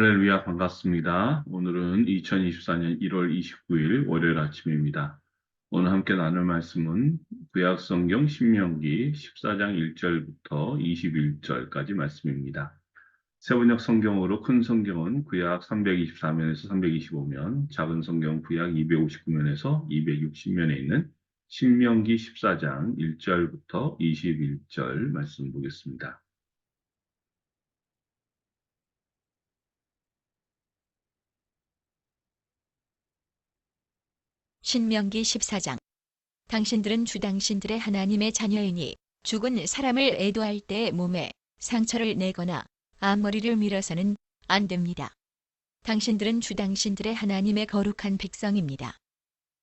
할렐루야, 반갑습니다. 오늘은 2024년 1월 29일 월요일 아침입니다. 오늘 함께 나눌 말씀은 구약성경 신명기 14장 1절부터 21절까지 말씀입니다. 세번역 성경으로 큰 성경은 구약 324면에서 325면, 작은 성경 구약 259면에서 260면에 있는 신명기 14장 1절부터 21절 말씀 보겠습니다. 신명기 14장. 당신들은 주 당신들의 하나님의 자녀이니 죽은 사람을 애도할 때 몸에 상처를 내거나 앞머리를 밀어서는 안 됩니다. 당신들은 주 당신들의 하나님의 거룩한 백성입니다.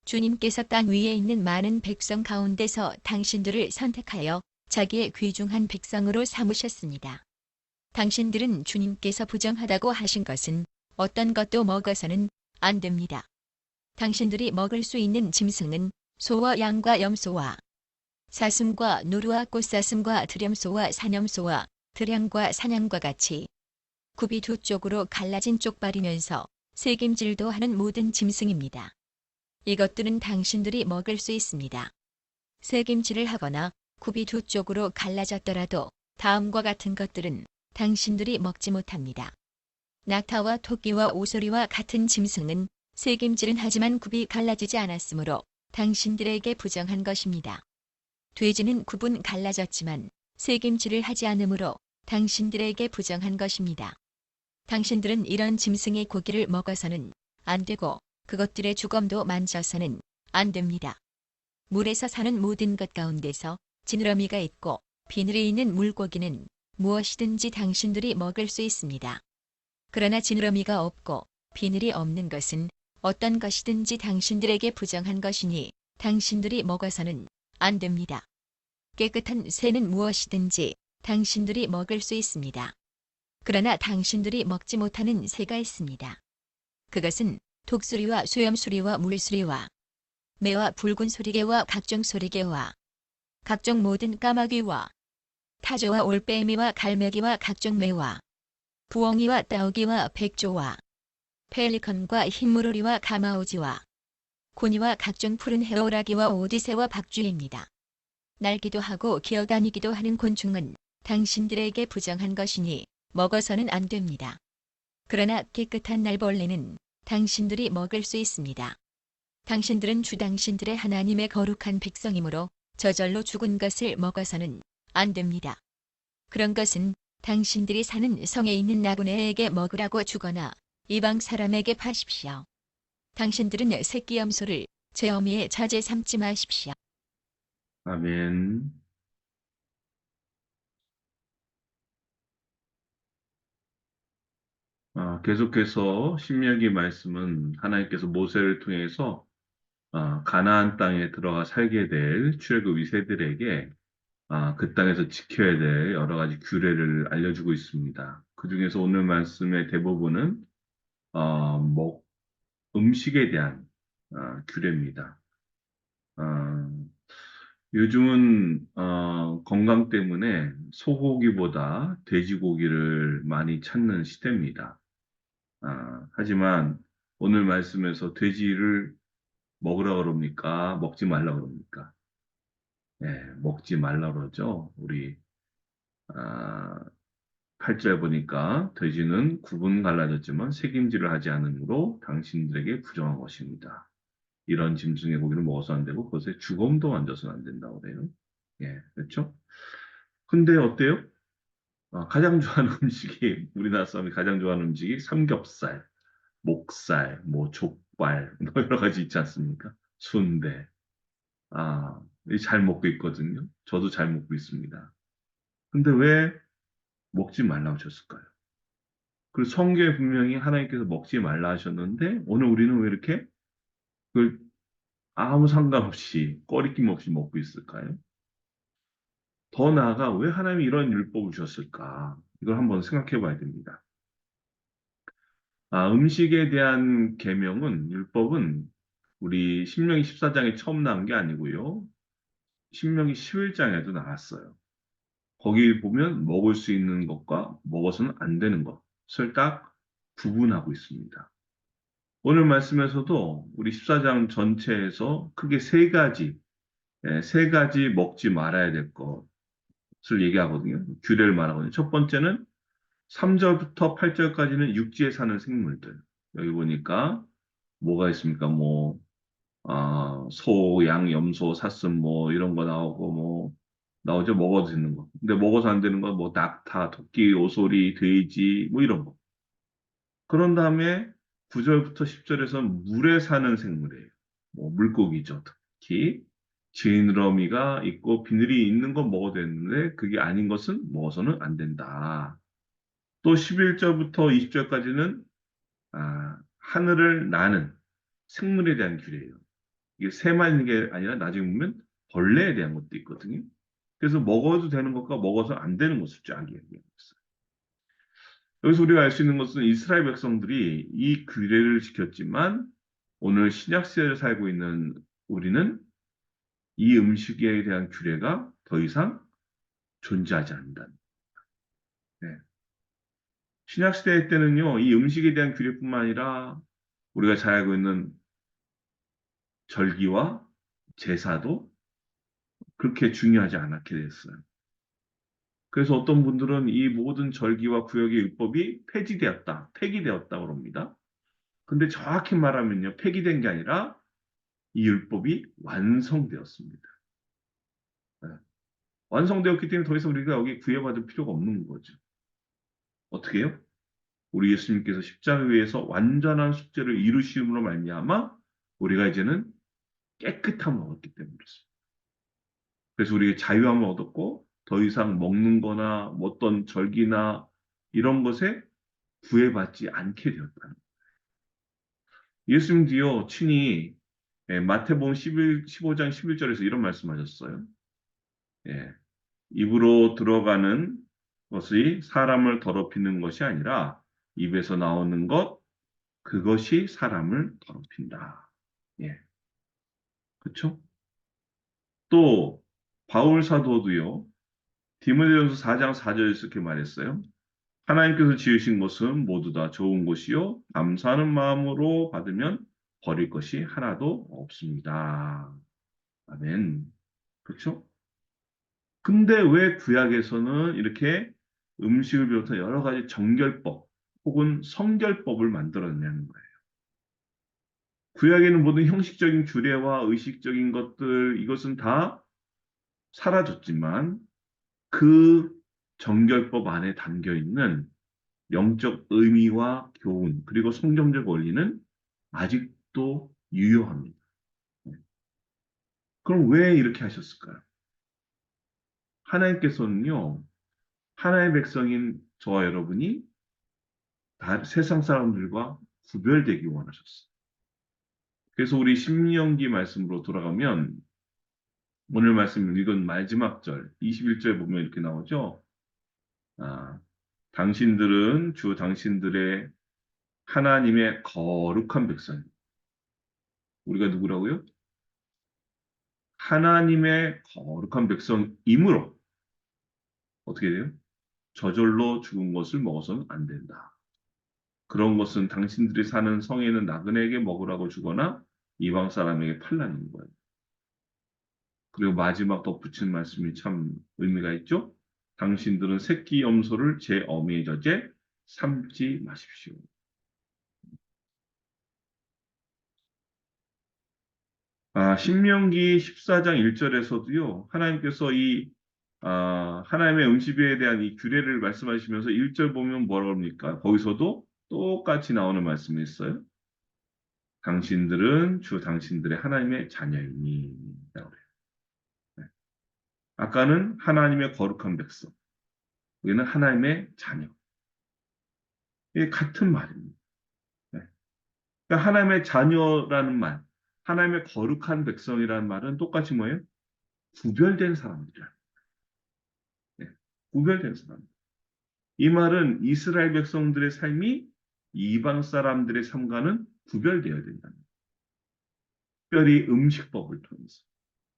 주님께서 땅 위에 있는 많은 백성 가운데서 당신들을 선택하여 자기의 귀중한 백성으로 삼으셨습니다. 당신들은 주님께서 부정하다고 하신 것은 어떤 것도 먹어서는 안 됩니다. 당신들이 먹을 수 있는 짐승은 소와 양과 염소와 사슴과 노루와 꽃사슴과 드렴소와 사념소와 드량과 사냥과 같이 굽이 두 쪽으로 갈라진 쪽발이면서 새김질도 하는 모든 짐승입니다. 이것들은 당신들이 먹을 수 있습니다. 새김질을 하거나 굽이 두 쪽으로 갈라졌더라도 다음과 같은 것들은 당신들이 먹지 못합니다. 낙타와 토끼와 오소리와 같은 짐승은 새김질은 하지만 굽이 갈라지지 않았으므로 당신들에게 부정한 것입니다. 돼지는 굽은 갈라졌지만 새김질을 하지 않으므로 당신들에게 부정한 것입니다. 당신들은 이런 짐승의 고기를 먹어서는 안 되고 그것들의 주검도 만져서는 안 됩니다. 물에서 사는 모든 것 가운데서 지느러미가 있고 비늘이 있는 물고기는 무엇이든지 당신들이 먹을 수 있습니다. 그러나 지느러미가 없고 비늘이 없는 것은 어떤 것이든지 당신들에게 부정한 것이니 당신들이 먹어서는 안 됩니다. 깨끗한 새는 무엇이든지 당신들이 먹을 수 있습니다. 그러나 당신들이 먹지 못하는 새가 있습니다. 그것은 독수리와 수염수리와 물수리와 매와 붉은 소리개와 각종 소리개와 각종 모든 까마귀와 타조와 올빼미와 갈매기와 각종 매와 부엉이와 따오기와 백조와 펠리컨과 흰물오리와 가마오지와 고니와 각종 푸른 해오라기와 오디새와 박쥐입니다. 날기도 하고 기어다니기도 하는 곤충은 당신들에게 부정한 것이니 먹어서는 안 됩니다. 그러나 깨끗한 날벌레는 당신들이 먹을 수 있습니다. 당신들은 주 당신들의 하나님의 거룩한 백성이므로 저절로 죽은 것을 먹어서는 안 됩니다. 그런 것은 당신들이 사는 성에 있는 나그네에게 먹으라고 주거나 이방 사람에게 파십시오. 당신들은 새끼 염소를 제 어미의 자제 삼지 마십시오. 아멘. 계속해서 신명기 말씀은 하나님께서 모세를 통해서 가나안 땅에 들어가 살게 될 출애굽 2세들에게 그 땅에서 지켜야 될 여러 가지 규례를 알려주고 있습니다. 그 중에서 오늘 말씀의 대부분은 음식에 대한 규례입니다. 어, 요즘은 건강 때문에 소고기보다 돼지고기를 많이 찾는 시대입니다. 하지만 오늘 말씀에서 돼지를 먹으라 그럽니까? 먹지 말라 그럽니까? 예, 먹지 말라 그러죠. 우리 아, 8절 보니까 돼지는 구분 갈라졌지만 색임질을 하지 않으므로 당신들에게 부정한 것입니다. 이런 짐승의 고기를 먹어서 안 되고 그것에 주검도 만져서는 안 된다고 그래요. 예, 그렇죠? 근데 어때요? 가장 좋아하는 음식이 우리나라 사람이 가장 좋아하는 음식이 삼겹살, 목살, 뭐 족발, 뭐 여러 가지 있지 않습니까? 순대. 잘 먹고 있거든요. 저도 잘 먹고 있습니다. 근데 왜 먹지 말라고 하셨을까요? 그리고 성경에 분명히 하나님께서 먹지 말라 하셨는데 오늘 우리는 왜 이렇게 그걸 아무 상관없이 꺼리낌 없이 먹고 있을까요? 더 나아가 왜 하나님이 이런 율법을 주셨을까? 이걸 한번 생각해 봐야 됩니다. 음식에 대한 계명은 율법은 우리 신명기 14장에 처음 나온 게 아니고요. 신명기 11장에도 나왔어요. 거기 보면 먹을 수 있는 것과 먹어서는 안 되는 것을 딱 구분하고 있습니다. 오늘 말씀에서도 우리 14장 전체에서 크게 세 가지 먹지 말아야 될 것을 얘기하거든요. 규례를 말하거든요. 첫 번째는 3절부터 8절까지는 육지에 사는 생물들. 여기 보니까 뭐가 있습니까? 뭐, 소, 양, 염소, 사슴 뭐 이런 거 나오고 뭐 나오죠. 먹어도 되는 거. 근데 먹어서 안 되는 건 뭐 낙타, 토끼, 오소리, 돼지 뭐 이런 거. 그런 다음에 9절부터 10절에서 물에 사는 생물이에요. 뭐 물고기죠. 특히 지느러미가 있고 비늘이 있는 건 먹어도 되는데 그게 아닌 것은 먹어서는 안 된다. 또 11절부터 20절까지는 하늘을 나는 생물에 대한 규례예요. 이게 새만 있는 게 아니라 나중에 보면 벌레에 대한 것도 있거든요. 그래서 먹어도 되는 것과 먹어서 안 되는 것을 쫙 얘기하고 있어요. 여기서 우리가 알 수 있는 것은 이스라엘 백성들이 이 규례를 지켰지만 오늘 신약 시대를 살고 있는 우리는 이 음식에 대한 규례가 더 이상 존재하지 않는다. 네. 신약 시대 때는요, 이 음식에 대한 규례뿐만 아니라 우리가 잘 알고 있는 절기와 제사도 그렇게 중요하지 않게 됐어요. 그래서 어떤 분들은 이 모든 절기와 구역의 율법이 폐지되었다, 폐기되었다고 합니다. 근데 정확히 말하면요, 폐기된 게 아니라 이 율법이 완성되었습니다. 네. 완성되었기 때문에 더 이상 우리가 여기 구애받을 필요가 없는 거죠. 어떻게 해요? 우리 예수님께서 십자가 위에서 완전한 숙제를 이루심으로 말미암아 우리가 이제는 깨끗함을 얻었기 때문에 그렇습니다. 그래서 우리가 자유함을 얻었고 더 이상 먹는 거나 뭐 어떤 절기나 이런 것에 구애받지 않게 되었다는 거예요. 예수님도요, 친히 마태복음 15장 11절에서 이런 말씀하셨어요. 예, 입으로 들어가는 것이 사람을 더럽히는 것이 아니라 입에서 나오는 것, 그것이 사람을 더럽힌다. 예, 그렇죠? 또 바울 사도도요. 디모데전서 4장 4절에서 이렇게 말했어요. 하나님께서 지으신 것은 모두 다 좋은 것이요 감사하는 마음으로 받으면 버릴 것이 하나도 없습니다. 아멘. 그렇죠? 근데 왜 구약에서는 이렇게 음식을 비롯한 여러 가지 정결법 혹은 성결법을 만들었냐는 거예요. 구약에는 모든 형식적인 규례와 의식적인 것들 이것은 다 사라졌지만 그 정결법 안에 담겨 있는 영적 의미와 교훈 그리고 성경적 원리는 아직도 유효합니다. 그럼 왜 이렇게 하셨을까요? 하나님께서는요, 하나님의 백성인 저와 여러분이 세상 사람들과 구별되기 원하셨어요. 그래서 우리 신명기 말씀으로 돌아가면 오늘 말씀 읽은 마지막 절 21절에 보면 이렇게 나오죠. 아, 당신들은 주 당신들의 하나님의 거룩한 백성. 우리가 누구라고요? 하나님의 거룩한 백성이므로 어떻게 돼요? 저절로 죽은 것을 먹어서는 안 된다. 그런 것은 당신들이 사는 성에는 나그네에게 먹으라고 주거나 이방 사람에게 팔라는 거예요. 그리고 마지막 덧붙인 말씀이 참 의미가 있죠? 당신들은 새끼 염소를 제 어미의 젖에 삶지 마십시오. 신명기 14장 1절에서도요, 하나님께서 하나님의 음식에 대한 이 규례를 말씀하시면서 1절 보면 뭐라고 합니까? 거기서도 똑같이 나오는 말씀이 있어요. 당신들은 주 당신들의 하나님의 자녀이니. 라고 그래요. 네. 아까는 하나님의 거룩한 백성, 여기는 하나님의 자녀. 이게 같은 말입니다. 네. 그러니까 하나님의 자녀라는 말, 하나님의 거룩한 백성이라는 말은 똑같이 뭐예요? 구별된 사람들이라. 네. 구별된 사람. 이 말은 이스라엘 백성들의 삶이 이방 사람들의 삶과는 구별되어야 된다는 거예요. 특별히 음식법을 통해서.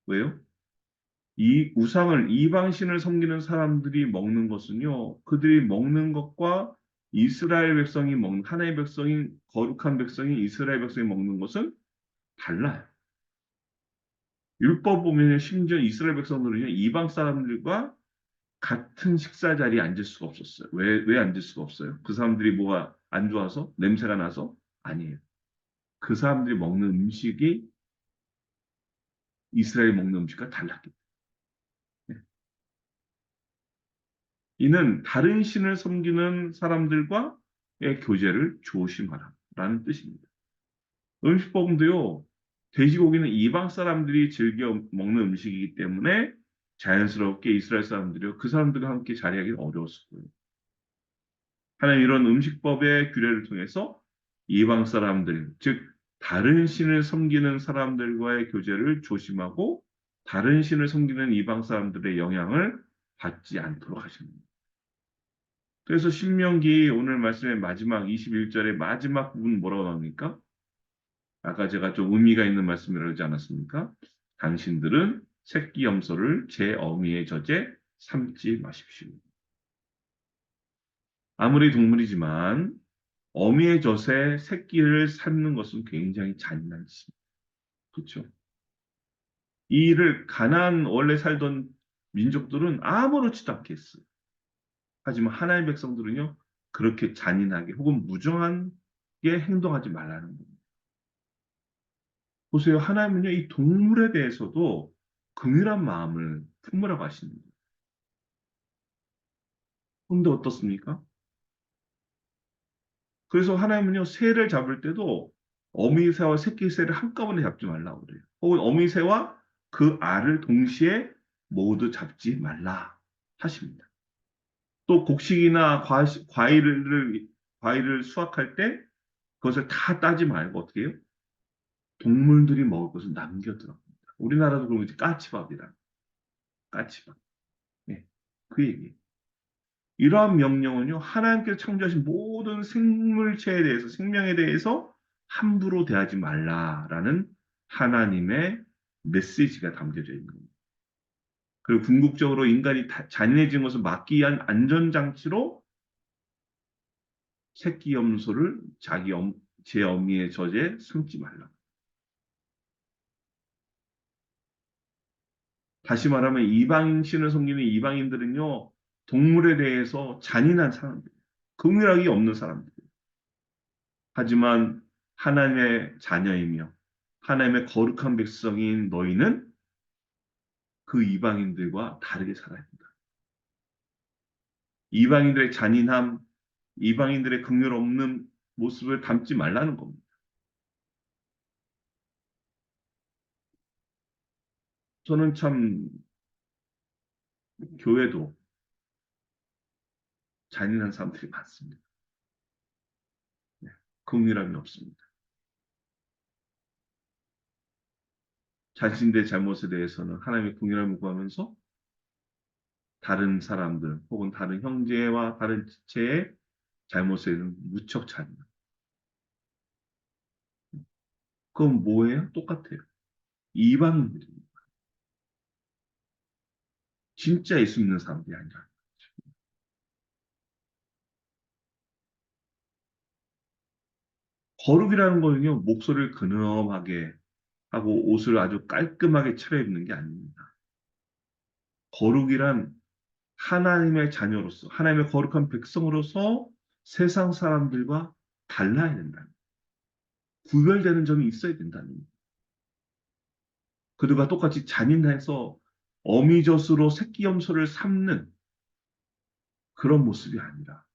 왜요? 이 우상을, 이방신을 섬기는 사람들이 먹는 것은요, 그들이 먹는 것과 이스라엘 백성이 먹는, 하나의 백성인, 거룩한 백성인 이스라엘 백성이 먹는 것은 달라요. 율법 보면 심지어 이스라엘 백성들은요, 이방 사람들과 같은 식사 자리에 앉을 수가 없었어요. 왜 앉을 수가 없어요? 그 사람들이 뭐가 안 좋아서? 냄새가 나서? 아니에요. 그 사람들이 먹는 음식이 이스라엘이 먹는 음식과 달랐기 때문에. 이는 다른 신을 섬기는 사람들과의 교제를 조심하라. 라는 뜻입니다. 음식법도요, 돼지고기는 이방 사람들이 즐겨 먹는 음식이기 때문에 자연스럽게 이스라엘 사람들이요, 그 사람들과 함께 자리하기는 어려웠을 거예요. 하나님 이런 음식법의 규례를 통해서 이방 사람들, 즉 다른 신을 섬기는 사람들과의 교제를 조심하고 다른 신을 섬기는 이방 사람들의 영향을 받지 않도록 하십니다. 그래서 신명기 오늘 말씀의 마지막 21절의 마지막 부분 뭐라고 나옵니까? 아까 제가 좀 의미가 있는 말씀이라고 하지 않았습니까? 당신들은 새끼 염소를 제 어미의 젖에 삼지 마십시오. 아무리 동물이지만 어미의 젖에 새끼를 삶는 것은 굉장히 잔인한 짓입니다. 그렇죠? 이 일을 가나안 원래 살던 민족들은 아무렇지도 않게 했어요. 하지만 하나님의 백성들은요, 그렇게 잔인하게 혹은 무정하게 행동하지 말라는 겁니다. 보세요. 하나님은요, 이 동물에 대해서도 긍휼한 마음을 품으라고 하시는 거예요. 그런데 어떻습니까? 그래서 하나님은요, 새를 잡을 때도 어미새와 새끼새를 한꺼번에 잡지 말라고 그래요. 혹은 어미새와 그 알을 동시에 모두 잡지 말라 하십니다. 또 곡식이나 과일을 수확할 때 그것을 다 따지 말고 어떻게 해요? 동물들이 먹을 것을 남겨두라고 합니다. 우리나라도 그런 거지 까치밥이라. 까치밥. 네, 그 얘기. 이러한 명령은요, 하나님께서 창조하신 모든 생물체에 대해서, 생명에 대해서 함부로 대하지 말라라는 하나님의 메시지가 담겨져 있는 겁니다. 그리고 궁극적으로 인간이 잔인해진 것을 막기 위한 안전장치로 새끼 염소를 제 어미의 젖에 숨지 말라. 다시 말하면 이방신을 섬기는 이방인들은요, 동물에 대해서 잔인한 사람들, 긍휼하기 없는 사람들. 하지만 하나님의 자녀이며 하나님의 거룩한 백성인 너희는 그 이방인들과 다르게 살아야 된다. 이방인들의 잔인함, 이방인들의 긍휼 없는 모습을 담지 말라는 겁니다. 저는 참 교회도 잔인한 사람들이 많습니다. 네, 긍휼함이 없습니다. 자신들의 잘못에 대해서는 하나님의 긍휼함을 구하면서 다른 사람들 혹은 다른 형제와 다른 지체의 잘못에는 무척 잔인. 그건 뭐예요? 똑같아요. 이방인들입니다. 진짜 예수 믿는 사람들이 아니라. 거룩이라는 거는요, 목소리를 근엄하게 하고 옷을 아주 깔끔하게 차려입는 게 아닙니다. 거룩이란 하나님의 자녀로서, 하나님의 거룩한 백성으로서 세상 사람들과 달라야 된다. 구별되는 점이 있어야 된다는 거예요. 그들과 똑같이 잔인해서 어미젖으로 새끼 염소를 삶는 그런 모습이 아니라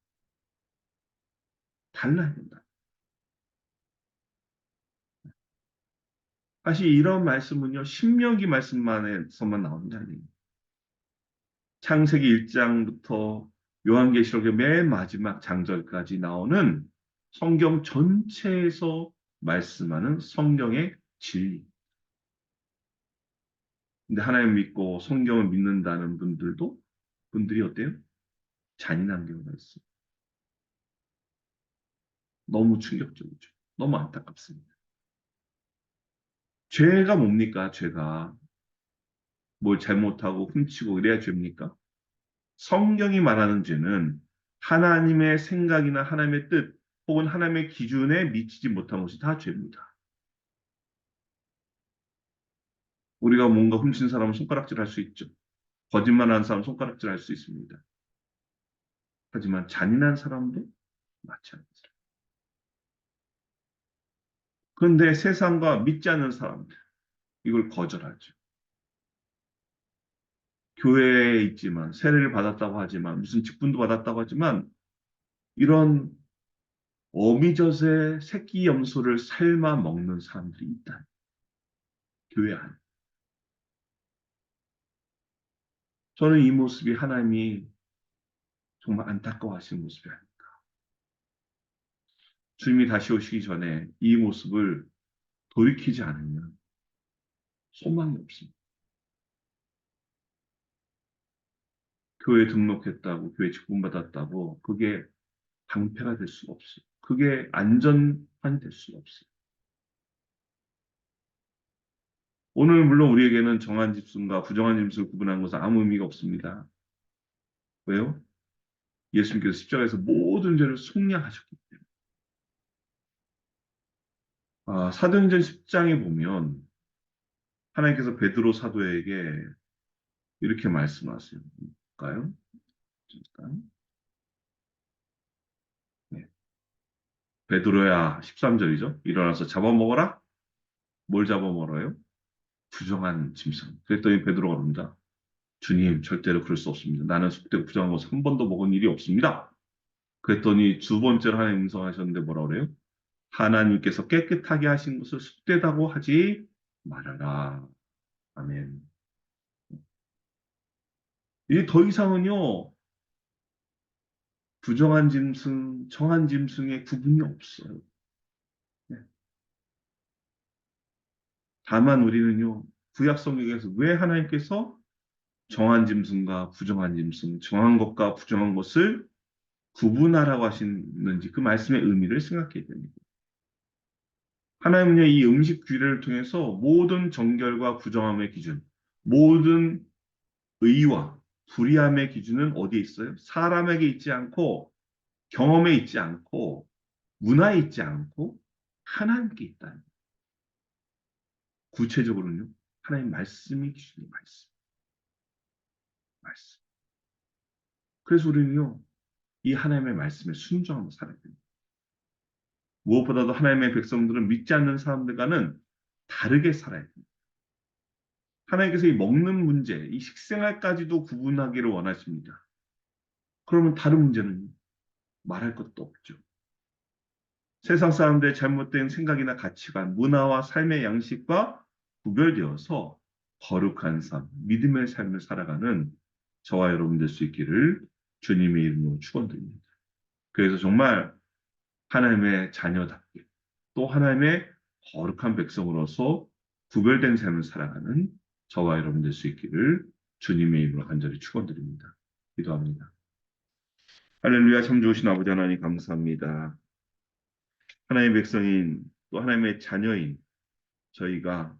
달라야 된다. 사실 이런 말씀은요, 신명기 말씀만에서만 나오는 게 아니에요. 창세기 1장부터 요한계시록의 맨 마지막 장절까지 나오는 성경 전체에서 말씀하는 성경의 진리. 근데 하나님 믿고 성경을 믿는다는 분들이 어때요? 잔인한 경우가 있어요. 너무 충격적이죠. 너무 안타깝습니다. 죄가 뭡니까? 죄가 뭘 잘못하고 훔치고 이래야 죄입니까? 성경이 말하는 죄는 하나님의 생각이나 하나님의 뜻 혹은 하나님의 기준에 미치지 못한 것이 다 죄입니다. 우리가 뭔가 훔친 사람은 손가락질할 수 있죠. 거짓말하는 사람은 손가락질할 수 있습니다. 하지만 잔인한 사람도 마찬가지입니다. 그런데 세상과 믿지 않는 사람들 이걸 거절하죠. 교회에 있지만 세례를 받았다고 하지만 무슨 직분도 받았다고 하지만 이런 어미젖의 새끼 염소를 삶아 먹는 사람들이 있다. 교회 안에. 저는 이 모습이 하나님이 정말 안타까워하시는 모습이 아닙니다. 주님이 다시 오시기 전에 이 모습을 돌이키지 않으면 소망이 없습니다. 교회 등록했다고, 교회 직분받았다고, 그게 방패가 될 수가 없어요. 그게 안전판이 될 수가 없어요. 오늘 물론 우리에게는 정한 집순과 부정한 집순을 구분하는 것은 아무 의미가 없습니다. 왜요? 예수님께서 십자가에서 모든 죄를 속량하셨기 때문에. 사도행전 10장에 보면 하나님께서 베드로 사도에게 이렇게 말씀하세요. 볼까요? 잠깐. 네. 베드로야 13절이죠. 일어나서 잡아먹어라. 뭘 잡아먹어요? 부정한 짐승. 그랬더니 베드로가 그럽니다. 주님, 절대로 그럴 수 없습니다. 나는 속되고 부정한 것을 한 번도 먹은 일이 없습니다. 그랬더니 두 번째로 하나님 음성하셨는데 뭐라 그래요? 하나님께서 깨끗하게 하신 것을 속되다고 하지 말아라. 아멘. 이게 더 이상은요, 부정한 짐승, 정한 짐승의 구분이 없어요. 네. 다만 우리는요, 구약 성경에서 왜 하나님께서 정한 짐승과 부정한 짐승, 정한 것과 부정한 것을 구분하라고 하시는지 그 말씀의 의미를 생각해야 됩니다. 하나님은요, 이 음식 규례를 통해서 모든 정결과 부정함의 기준, 모든 의와 불의함의 기준은 어디에 있어요? 사람에게 있지 않고, 경험에 있지 않고, 문화에 있지 않고, 하나님께 있다. 구체적으로는요, 하나님 말씀이 기준이 말씀. 그래서 우리는요, 이 하나님의 말씀에 순종하며 살아야 됩니다. 무엇보다도 하나님의 백성들은 믿지 않는 사람들과는 다르게 살아야 됩니다. 하나님께서 이 먹는 문제, 이 식생활까지도 구분하기를 원하십니다. 그러면 다른 문제는 말할 것도 없죠. 세상 사람들의 잘못된 생각이나 가치관, 문화와 삶의 양식과 구별되어서 거룩한 삶, 믿음의 삶을 살아가는 저와 여러분 될 수 있기를 주님의 이름으로 축원드립니다. 그래서 정말 하나님의 자녀답게 또 하나님의 거룩한 백성으로서 구별된 삶을 살아가는 저와 여러분 될 수 있기를 주님의 이름으로 간절히 축원드립니다. 기도합니다. 할렐루야. 참 좋으신 아버지 하나님 감사합니다. 하나님의 백성인 또 하나님의 자녀인 저희가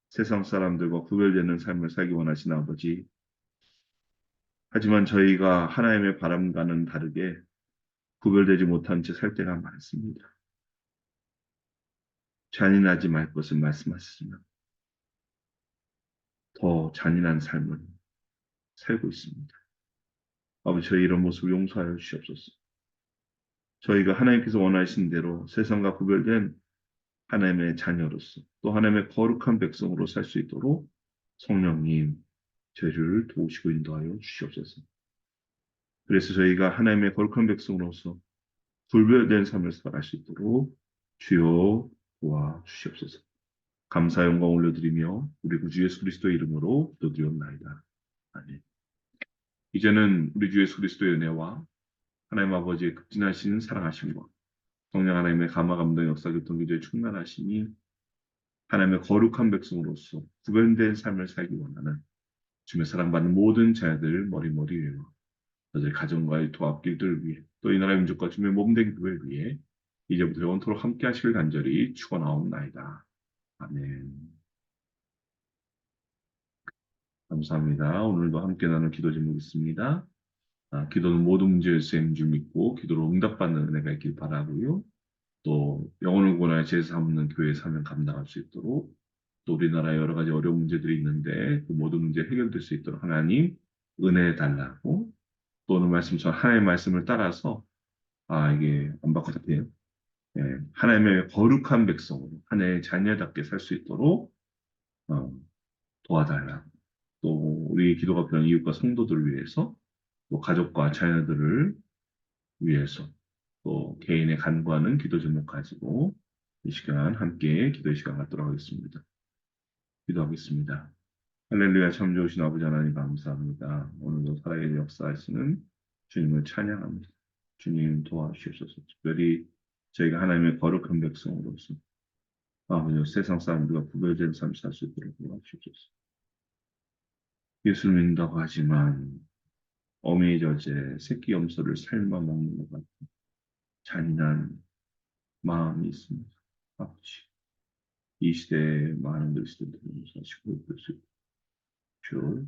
세상 사람들과 구별되는 삶을 살기 원하시는 아버지. 하지만 저희가 하나님의 바람과는 다르게 구별되지 못한 채 살 때가 많습니다. 잔인하지 말 것을 말씀하시지만 더 잔인한 삶을 살고 있습니다. 아버지 저희 이런 모습을 용서하여 주시옵소서. 저희가 하나님께서 원하신 대로 세상과 구별된 하나님의 자녀로서 또 하나님의 거룩한 백성으로 살 수 있도록 성령님 저희를 도우시고 인도하여 주시옵소서. 그래서 저희가 하나님의 거룩한 백성으로서 불별된 삶을 살아갈 수 있도록 주여 도와주시옵소서. 감사 영광 올려드리며 우리 구주 예수 그리스도의 이름으로 기도드리옵나이다. 아멘. 이제는 우리 주 예수 그리스도의 은혜와 하나님 아버지의 극진하신 사랑하심과 성령 하나님의 감화 감동 역사 교통 기도의 충만하심이 하나님의 거룩한 백성으로서 구별된 삶을 살기 원하는 주님의 사랑받는 모든 자녀들 머리머리 위에와 저들 가정과의 도합길들 위해 또 이 나라의 민족과 주님의 몸된 교회 위해 이제부터 영원토록 함께 하시길 간절히 축원하옵나이다. 아멘. 감사합니다. 오늘도 함께 나눌 기도 제목 있습니다. 기도는 모든 문제의 쌤인 줄 믿고 기도로 응답받는 은혜가 있길 바라고요. 또 영혼을 구원하여 제사 삼는 교회 사명 감당할 수 있도록 또 우리나라에 여러 가지 어려운 문제들이 있는데 그 모든 문제 해결될 수 있도록 하나님 은혜 달라고 또 오늘 말씀처럼 하나님의 말씀을 따라서 이게 안 바꿔도 하나님의 거룩한 백성으로 하나님의 자녀답게 살 수 있도록 어, 도와달라고 또 우리 기도가 필요한 이웃과 성도들을 위해서 또 가족과 자녀들을 위해서 또 개인의 간구하는 기도 제목 가지고 이 시간 함께 기도의 시간 갖도록 하겠습니다. 기도하겠습니다. 할렐루야 참 좋으신 아버지 하나님 감사합니다. 오늘도 살아계신 역사하시는 주님을 찬양합니다. 주님 도와주시옵소서. 특별히 저희가 하나님의 거룩한 백성으로서 아버지 세상 사람들과 구별된 삶 살 수 있도록 도와주시옵소서. 예수를 믿는다고 하지만 어미의 저제 새끼 염소를 삶아 먹는 것 같은 잔인한 마음이 있습니다. 아버지 이 시대에 많은 그리스도인들을 사시고 있을 수 있도록